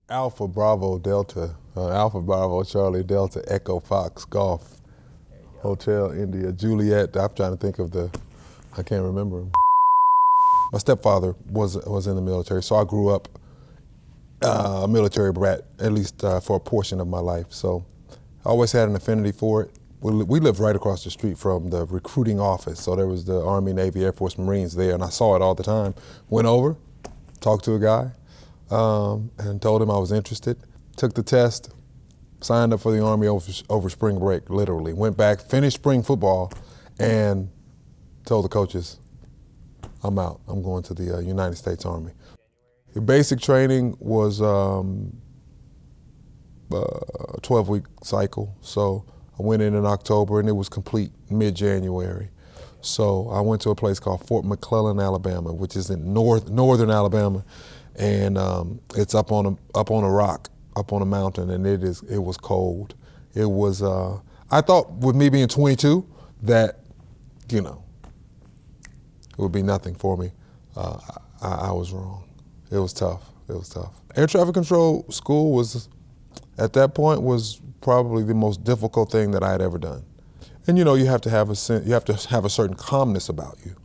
Alpha Bravo Delta, Alpha Bravo Charlie Delta Echo Fox Golf Hotel India Juliet. I'm trying to think of I can't remember him. My stepfather was in the military, so I grew up a military brat, at least for a portion of my life. So I always had an affinity for it. We lived right across the street from the recruiting office, so there was the Army, Navy, Air Force, Marines there, and I saw it all the time. Went over, talked to a guy, and told him I was interested. Took the test, signed up for the Army over spring break, literally. Went back, finished spring football, and told the coaches, I'm out. I'm going to the United States Army. The basic training was a 12-week cycle, so I went in October, and it was complete mid-January. So I went to a place called Fort McClellan, Alabama, which is in northern Alabama, and it's up on a rock, up on a mountain, and it was cold. It was I thought with me being 22 that it would be nothing for me. I was wrong. It was tough. It was tough. Air traffic control school was, at that point, was probably the most difficult thing that I had ever done. And you have to have a certain calmness about you,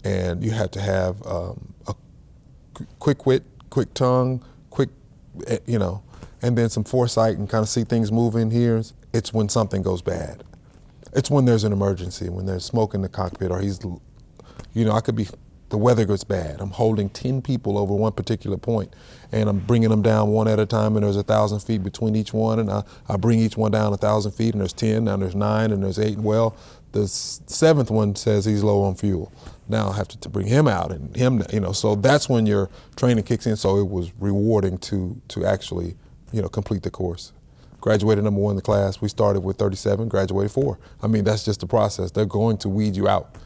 and you have to have a quick wit, quick tongue, and then some foresight and kind of see things moving here. It's when something goes bad. It's when there's an emergency, when there's smoke in the cockpit, or the weather gets bad. I'm holding 10 people over one particular point, and I'm bringing them down one at a time, and there's 1,000 feet between each one, and I bring each one down 1,000 feet, and there's 10, and there's 9, and there's 8. Well, the seventh one says he's low on fuel. Now I have to bring him out, and him, so that's when your training kicks in. So it was rewarding to actually, complete the course. Graduated number 1 in the class. We started with 37, graduated 4. I mean, that's just the process. They're going to weed you out.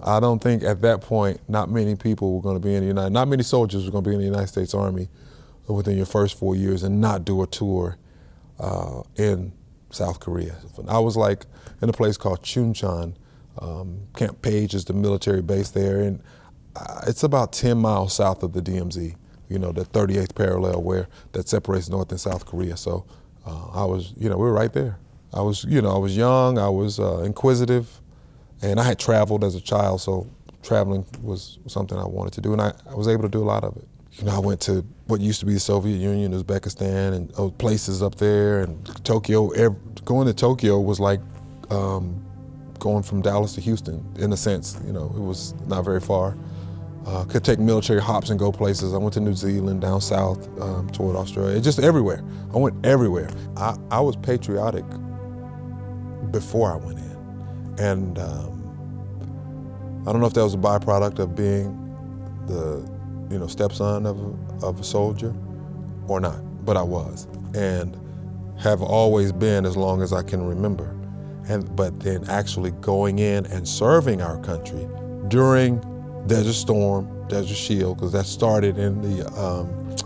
I don't think at that point, not many people were going to be not many soldiers were going to be in the United States Army within your first 4 years and not do a tour in South Korea. I was in a place called Chuncheon. Camp Page is the military base there, and it's about 10 miles south of the DMZ, the 38th parallel that separates North and South Korea. So we were right there. I was young, I was inquisitive, and I had traveled as a child, so traveling was something I wanted to do, and I was able to do a lot of it. I went to what used to be the Soviet Union, Uzbekistan, and places up there, and Tokyo. Going to Tokyo was like going from Dallas to Houston, in a sense. It was not very far. Could take military hops and go places. I went to New Zealand, down south, toward Australia, just everywhere. I went everywhere. I was patriotic before I went in. And I don't know if that was a byproduct of being the stepson of a soldier or not, but I was, and have always been as long as I can remember. But then actually going in and serving our country during Desert Storm, Desert Shield, because that started in the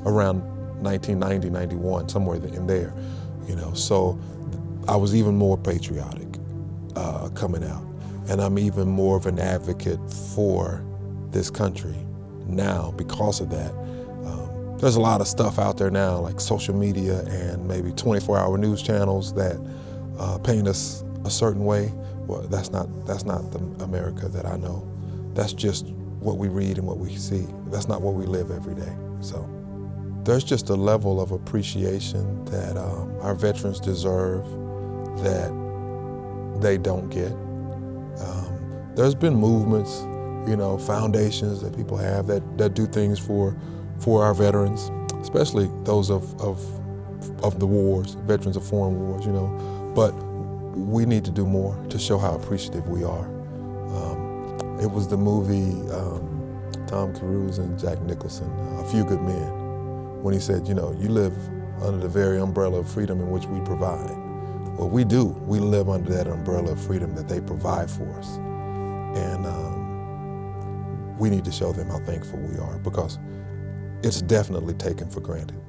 around 1990, 91, somewhere in there, So I was even more patriotic coming out, and I'm even more of an advocate for this country now because of that. There's a lot of stuff out there now, like social media and maybe 24-hour news channels that paint us a certain way. Well, that's not the America that I know. That's just what we read and what we see. That's not what we live every day. So there's just a level of appreciation that our veterans deserve that they don't get. There's been movements, foundations that people have that do things for our veterans, especially those of the wars, veterans of foreign wars, But we need to do more to show how appreciative we are. It was the movie Tom Cruise and Jack Nicholson, A Few Good Men, when he said, you live under the very umbrella of freedom in which we provide. Well, we do. We live under that umbrella of freedom that they provide for us. And we need to show them how thankful we are, because it's definitely taken for granted.